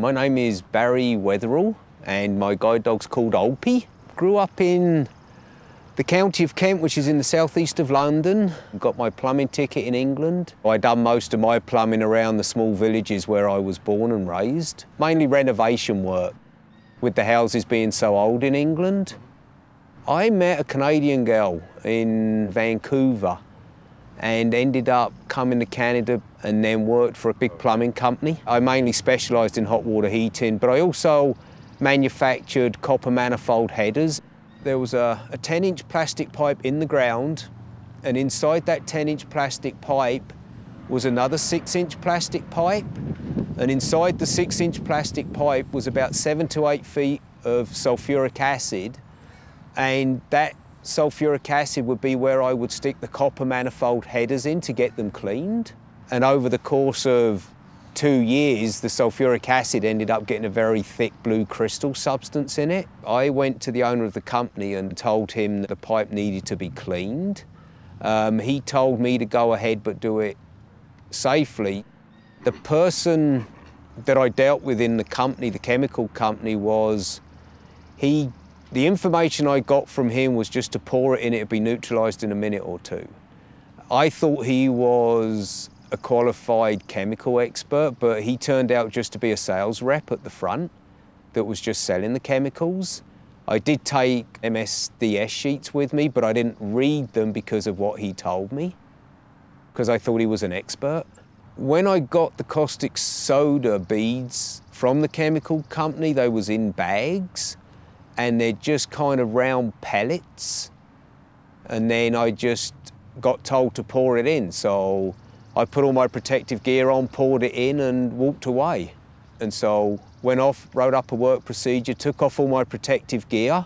My name is Barry Wetherall and my guide dog's called Olpie. Grew up in the county of Kent, which is in the southeast of London. Got my plumbing ticket in England. I done most of my plumbing around the small villages where I was born and raised. Mainly renovation work, with the houses being so old in England. I met a Canadian girl in Vancouver and ended up coming to Canada and then worked for a big plumbing company. I mainly specialised in hot water heating, but I also manufactured copper manifold headers. There was a 10-inch plastic pipe in the ground, and inside that 10-inch plastic pipe was another 6-inch plastic pipe, and inside the 6-inch plastic pipe was about 7 to 8 feet of sulfuric acid, and that sulfuric acid would be where I would stick the copper manifold headers in to get them cleaned. And over the course of 2 years, the sulfuric acid ended up getting a very thick blue crystal substance in it. I went to the owner of the company and told him that the pipe needed to be cleaned. He told me to go ahead but do it safely. The person that I dealt with in the company, the chemical company, the information I got from him was just to pour it in, it'd be neutralised in a minute or two. I thought he was a qualified chemical expert, but he turned out just to be a sales rep at the front that was just selling the chemicals. I did take MSDS sheets with me, but I didn't read them because of what he told me, because I thought he was an expert. When I got the caustic soda beads from the chemical company, they was in bags, and they're just kind of round pellets. And then I just got told to pour it in. So I put all my protective gear on, poured it in and walked away. And so went off, wrote up a work procedure, took off all my protective gear.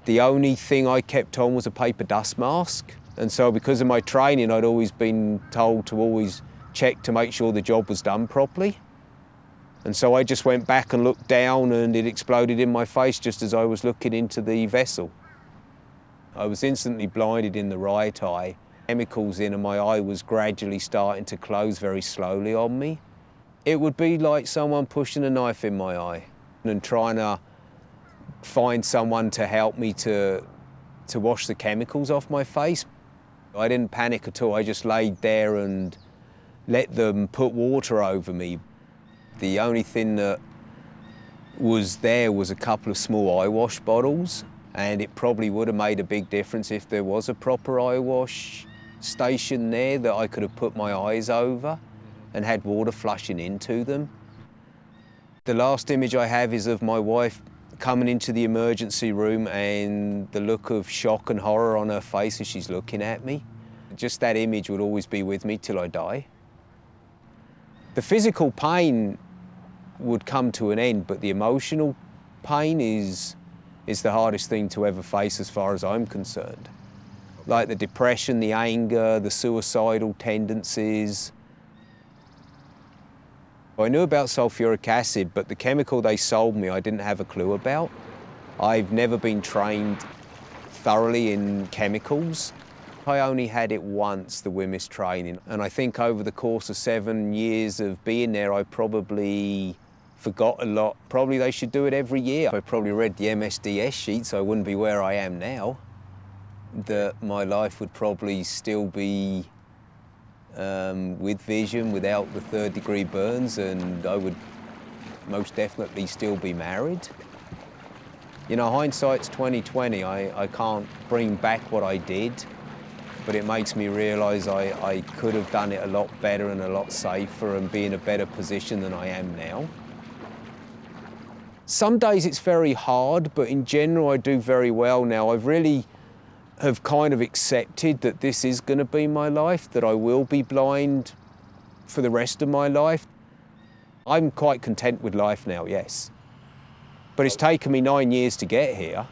The only thing I kept on was a paper dust mask. And so because of my training, I'd always been told to always check to make sure the job was done properly. And so I just went back and looked down and it exploded in my face just as I was looking into the vessel. I was instantly blinded in the right eye. Chemicals in and my eye was gradually starting to close very slowly on me. It would be like someone pushing a knife in my eye and trying to find someone to help me to wash the chemicals off my face. I didn't panic at all. I just laid there and let them put water over me. The only thing that was there was a couple of small eye wash bottles, and it probably would have made a big difference if there was a proper eye wash station there that I could have put my eyes over and had water flushing into them. The last image I have is of my wife coming into the emergency room and the look of shock and horror on her face as she's looking at me. Just that image would always be with me till I die. The physical pain would come to an end, but the emotional pain is the hardest thing to ever face as far as I'm concerned. Like the depression, the anger, the suicidal tendencies. I knew about sulfuric acid, but the chemical they sold me I didn't have a clue about. I've never been trained thoroughly in chemicals. I only had it once, the WHMIS training, and I think over the course of 7 years of being there, I probably forgot a lot. Probably they should do it every year. If I probably read the MSDS sheets, I wouldn't be where I am now. That my life would probably still be with vision, without the 3rd-degree burns, and I would most definitely still be married. You know, hindsight's 20/20. I can't bring back what I did, but it makes me realise I could have done it a lot better and a lot safer and be in a better position than I am now. Some days it's very hard, but in general I do very well now. I've really have kind of accepted that this is going to be my life, that I will be blind for the rest of my life. I'm quite content with life now, yes. But it's taken me 9 years to get here.